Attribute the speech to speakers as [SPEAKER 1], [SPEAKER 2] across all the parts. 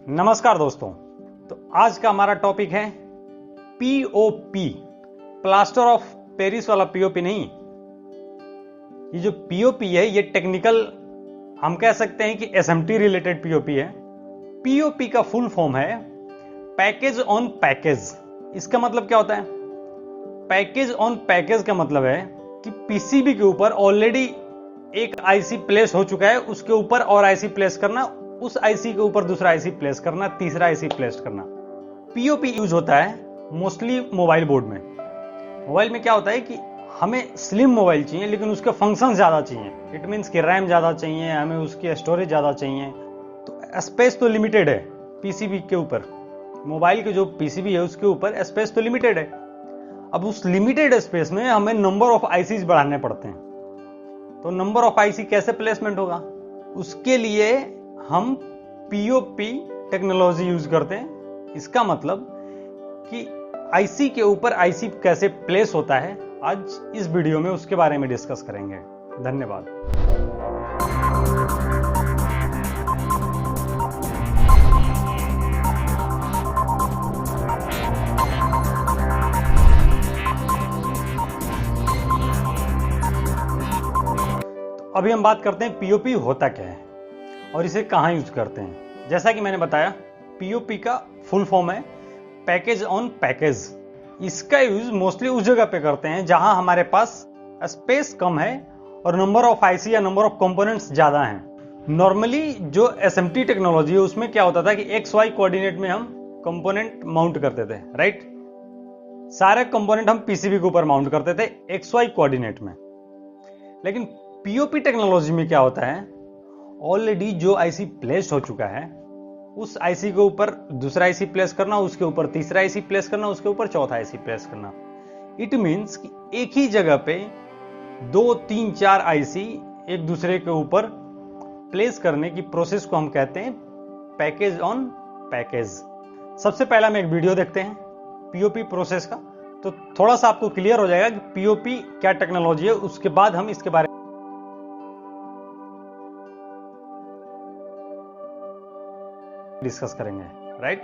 [SPEAKER 1] नमस्कार दोस्तों। तो आज का हमारा टॉपिक है पीओपी, प्लास्टर ऑफ पेरिस वाला पीओपी नहीं। ये जो पीओपी है ये टेक्निकल हम कह सकते हैं कि एसएमटी रिलेटेड पीओपी है। पीओपी का फुल फॉर्म है पैकेज ऑन पैकेज। इसका मतलब क्या होता है? पैकेज ऑन पैकेज का मतलब है कि पीसीबी के ऊपर ऑलरेडी एक आईसी प्लेस हो चुका है, उसके ऊपर और आईसी प्लेस करना, उस आईसी के ऊपर दूसरा आईसी प्लेस करना, तीसरा आईसी प्लेस करना। पीओपी यूज होता है मोस्टली मोबाइल बोर्ड में। मोबाइल में क्या होता है कि हमें स्लिम मोबाइल चाहिए लेकिन उसके फंक्शन ज्यादा चाहिए। इट मीन्स कि रैम ज्यादा चाहिए, हमें उसकी स्टोरेज ज्यादा चाहिए, तो स्पेस तो लिमिटेड है पीसीबी के ऊपर। मोबाइल के जो पीसीबी है उसके ऊपर स्पेस तो लिमिटेड है। अब उस लिमिटेड स्पेस में हमें नंबर ऑफ आईसीज बढ़ाने पड़ते हैं। तो नंबर ऑफ आईसी कैसे प्लेसमेंट होगा? उसके लिए हम पीओपी टेक्नोलॉजी यूज करते हैं। इसका मतलब कि आईसी के ऊपर आईसी कैसे प्लेस होता है, आज इस वीडियो में उसके बारे में डिस्कस करेंगे। धन्यवाद। अभी हम बात करते हैं पीओपी होता क्या है और इसे कहां यूज करते हैं। जैसा कि मैंने बताया, पीओपी का फुल फॉर्म है पैकेज ऑन पैकेज। इसका यूज मोस्टली उस जगह पे करते हैं जहां हमारे पास स्पेस कम है और नंबर ऑफ आईसी या नंबर ऑफ कंपोनेंट्स ज्यादा हैं। नॉर्मली जो एसएमटी टेक्नोलॉजी है उसमें क्या होता था कि एक्स वाई कोऑर्डिनेट में हम कंपोनेंट माउंट करते थे, राइट। सारे कंपोनेंट हम पीसीबी के ऊपर माउंट करते थे एक्स वाई कोऑर्डिनेट में। लेकिन पीओपी टेक्नोलॉजी में क्या होता है, ऑलरेडी जो आईसी प्लेस हो चुका है उस आईसी के ऊपर दूसरा आईसी प्लेस करना, उसके ऊपर तीसरा आईसी प्लेस करना, उसके ऊपर चौथा आईसी प्लेस करना। इट मींस कि एक ही जगह पे 2, 3, 4 आईसी एक दूसरे के ऊपर प्लेस करने की प्रोसेस को हम कहते हैं पैकेज ऑन पैकेज। सबसे पहला हम एक वीडियो देखते हैं पीओपी प्रोसेस का, तो थोड़ा सा आपको क्लियर हो जाएगा कि पीओपी क्या टेक्नोलॉजी है। उसके बाद हम इसके बारे में डिस्कस करेंगे, राइट।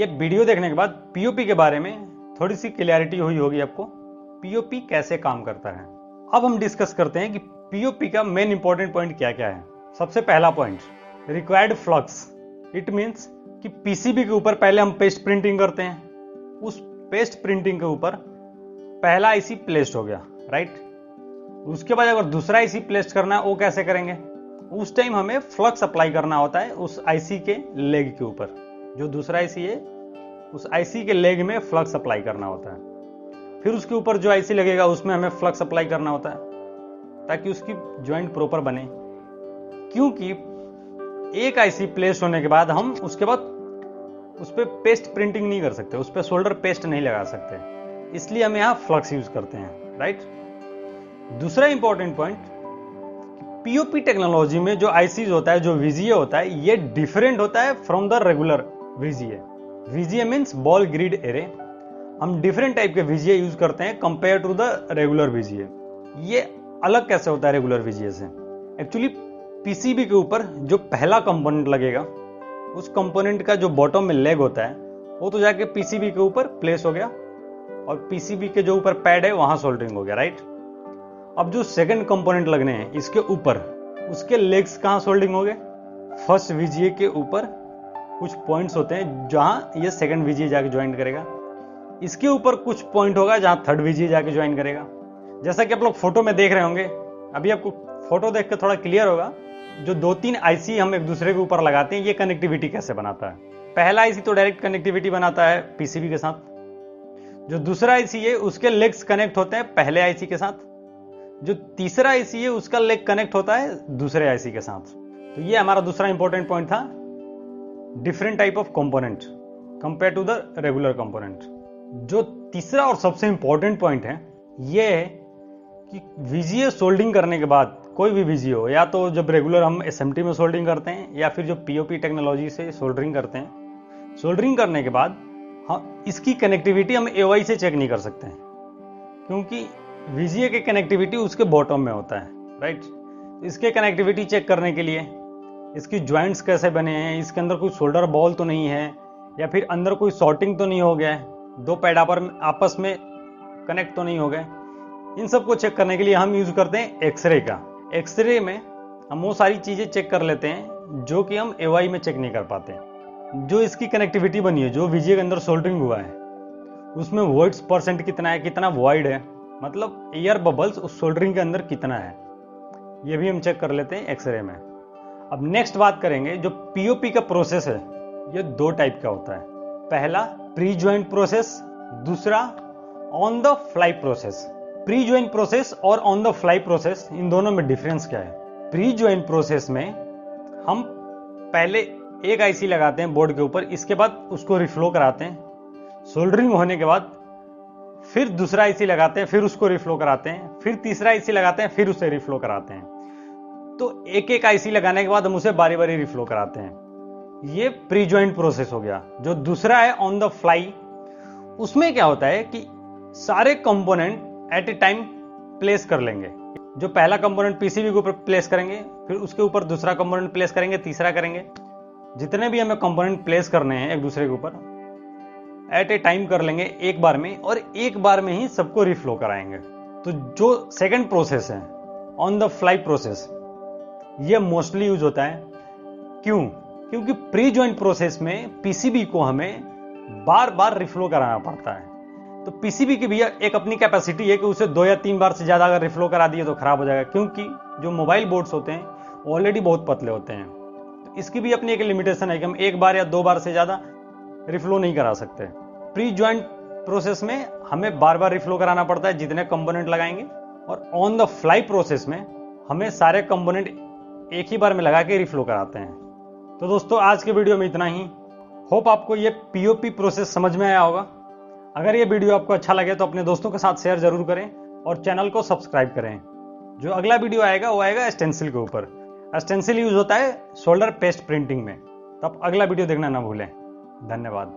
[SPEAKER 1] ये वीडियो देखने के बाद पीओपी के बारे में थोड़ी सी क्लियरिटी हुई होगी आपको, पीओपी कैसे काम करता है। अब हम डिस्कस करते हैं कि पीओपी का मेन इंपॉर्टेंट पॉइंट क्या क्या है। सबसे पहला point, required flux. It means कि पीसीबी के ऊपर पहले हम पेस्ट प्रिंटिंग करते हैं, उस पेस्ट प्रिंटिंग के ऊपर पहला आईसी प्लेस्ड हो गया, राइट। उसके बाद अगर दूसरा आईसी प्लेस्ड करना है, वो कैसे करेंगे, उस टाइम हमें फ्लक्स अप्लाई करना होता है उस आईसी के लेग के ऊपर। जो दूसरा आईसी है उस आईसी के लेग में फ्लक्स अप्लाई करना होता है। फिर उसके ऊपर जो आईसी लगेगा उसमें हमें फ्लक्स अप्लाई करना होता है ताकि उसकी ज्वाइंट प्रॉपर बने। क्योंकि एक आईसी प्लेस होने के बाद हम उसके बाद उस पर पेस्ट प्रिंटिंग नहीं कर सकते, उस पर सोल्डर पेस्ट नहीं लगा सकते, इसलिए हम यहां फ्लक्स यूज करते हैं, राइट। दूसरा इंपॉर्टेंट पॉइंट, पीओपी टेक्नोलॉजी में जो आईसीज होता है, जो वीजीए होता है, ये डिफरेंट होता है from the regular BGA. BGA means ball grid array. हम डिफरेंट टाइप के वीजीए यूज करते हैं compare to the regular BGA. ये अलग कैसे होता है रेगुलर वीजीए से? एक्चुअली पीसीबी के ऊपर जो पहला कंपोनेंट लगेगा, उस कंपोनेंट का जो बॉटम में लेग होता है, वो तो जाके पीसीबी के ऊपर प्लेस हो गया और पीसीबी के जो ऊपर पैड है वहां सोल्डरिंग हो गया, राइट। अब जो सेकंड कंपोनेंट लगने हैं इसके ऊपर, उसके लेग्स कहां सोल्डरिंग हो गए? फर्स्ट वीजीए के ऊपर कुछ पॉइंट्स होते हैं जहां ये सेकंड वीजीए जाके ज्वाइन करेगा। इसके ऊपर कुछ पॉइंट होगा जहां थर्ड वीजीए जाके ज्वाइन करेगा। जैसा कि आप लोग फोटो में देख रहे होंगे, अभी आपको फोटो देख के थोड़ा क्लियर होगा। जो 2-3 आईसी हम एक दूसरे के ऊपर लगाते हैं, ये कनेक्टिविटी कैसे बनाता है। पहला आईसी तो डायरेक्ट कनेक्टिविटी बनाता है पीसीबी के साथ। जो दूसरा आईसी है उसके लेग्स कनेक्ट होते हैं पहले आईसी के साथ। जो तीसरा आईसी है उसका लेग कनेक्ट होता है दूसरे आईसी के साथ। तो ये हमारा दूसरा इंपॉर्टेंट पॉइंट था, different type of component compare to the regular component. जो तीसरा और सबसे इंपॉर्टेंट पॉइंट है, ये है कि वीजीए सोल्डिंग करने के बाद, कोई भी वीजीए हो, या तो जब रेगुलर हम एसएमटी में सोल्डरिंग करते हैं या फिर जो पीओपी टेक्नोलॉजी से सोल्डरिंग करते हैं, सोल्डरिंग करने के बाद हम इसकी कनेक्टिविटी हम एओआई से चेक नहीं कर सकते हैं, क्योंकि वीजीए की कनेक्टिविटी उसके बॉटम में होता है, राइट। इसके कनेक्टिविटी चेक करने के लिए इसकी ज्वाइंट्स कैसे बने हैं, इसके अंदर कोई शोल्डर बॉल तो नहीं है, या फिर अंदर कोई शॉर्टिंग तो नहीं हो गया है, दो पैड आपस में कनेक्ट तो नहीं हो गए। इन सब को चेक करने के लिए हम यूज करते हैं एक्सरे का। एक्सरे में हम वो सारी चीजें चेक कर लेते हैं जो कि हम एओआई में चेक नहीं कर पाते। जो इसकी कनेक्टिविटी बनी है, जो वीजीए के अंदर सोल्डरिंग हुआ है, उसमें वॉइड्स परसेंट कितना है, कितना वॉइड है, मतलब एयर बबल्स उस सोल्डरिंग के अंदर कितना है, ये भी हम चेक कर लेते हैं एक्सरे में। अब नेक्स्ट बात करेंगे, जो पीओपी का प्रोसेस है ये 2 टाइप का होता है। पहला प्री ज्वाइंट प्रोसेस, दूसरा on the fly process. Pre joint process और ऑन द फ्लाई प्रोसेस, इन दोनों में डिफरेंस क्या है? प्री ज्वाइंट प्रोसेस में हम पहले एक आईसी लगाते हैं बोर्ड के ऊपर, इसके बाद उसको रिफ्लो कराते हैं, सोल्डरिंग होने के बाद फिर दूसरा आईसी लगाते हैं, फिर उसको रिफ्लो कराते हैं, फिर तीसरा आईसी लगाते हैं, फिर उसे रिफ्लो कराते हैं। तो एक एक आईसी लगाने के बाद हम उसे बारी बारी रिफ्लो कराते हैं। ये प्री ज्वाइंट प्रोसेस हो गया। जो दूसरा है ऑन द फ्लाई, उसमें क्या होता है कि सारे कंपोनेंट एट ए टाइम प्लेस कर लेंगे। जो पहला कंपोनेंट पीसीबी के ऊपर प्लेस करेंगे, फिर उसके ऊपर दूसरा कंपोनेंट प्लेस करेंगे, तीसरा करेंगे। जितने भी हमें कंपोनेंट प्लेस करने हैं एक दूसरे के ऊपर एट ए टाइम कर लेंगे एक बार में, और एक बार में ही सबको रिफ्लो कराएंगे। तो जो सेकंड प्रोसेस है ऑन द फ्लाई प्रोसेस, ये मोस्टली यूज होता है। क्यों? क्योंकि प्री ज्वाइंट प्रोसेस में पीसीबी को हमें बार बार रिफ्लो कराना पड़ता है। तो पीसीबी की भी एक अपनी कैपेसिटी है कि उसे 2 या 3 बार से ज्यादा अगर रिफ्लो करा दिए तो खराब हो जाएगा, क्योंकि जो मोबाइल बोर्ड्स होते हैं ऑलरेडी बहुत पतले होते हैं। तो इसकी भी अपनी एक लिमिटेशन है कि हम 1 बार या 2 बार से ज्यादा रिफ्लो नहीं करा सकते। प्री ज्वाइंट प्रोसेस में हमें बार बार रिफ्लो कराना पड़ता है जितने कंपोनेंट लगाएंगे, और ऑन द फ्लाई प्रोसेस में हमें सारे कंपोनेंट एक ही बार में लगा के रिफ्लो कराते हैं। तो दोस्तों आज के वीडियो में इतना ही। होप आपको ये पीओपी प्रोसेस समझ में आया होगा। अगर ये वीडियो आपको अच्छा लगे तो अपने दोस्तों के साथ शेयर जरूर करें और चैनल को सब्सक्राइब करें। जो अगला वीडियो आएगा वो आएगा स्टेंसिल के ऊपर। स्टेंसिल यूज होता है शोल्डर पेस्ट प्रिंटिंग में। तो आप अगला वीडियो देखना ना भूलें। धन्यवाद।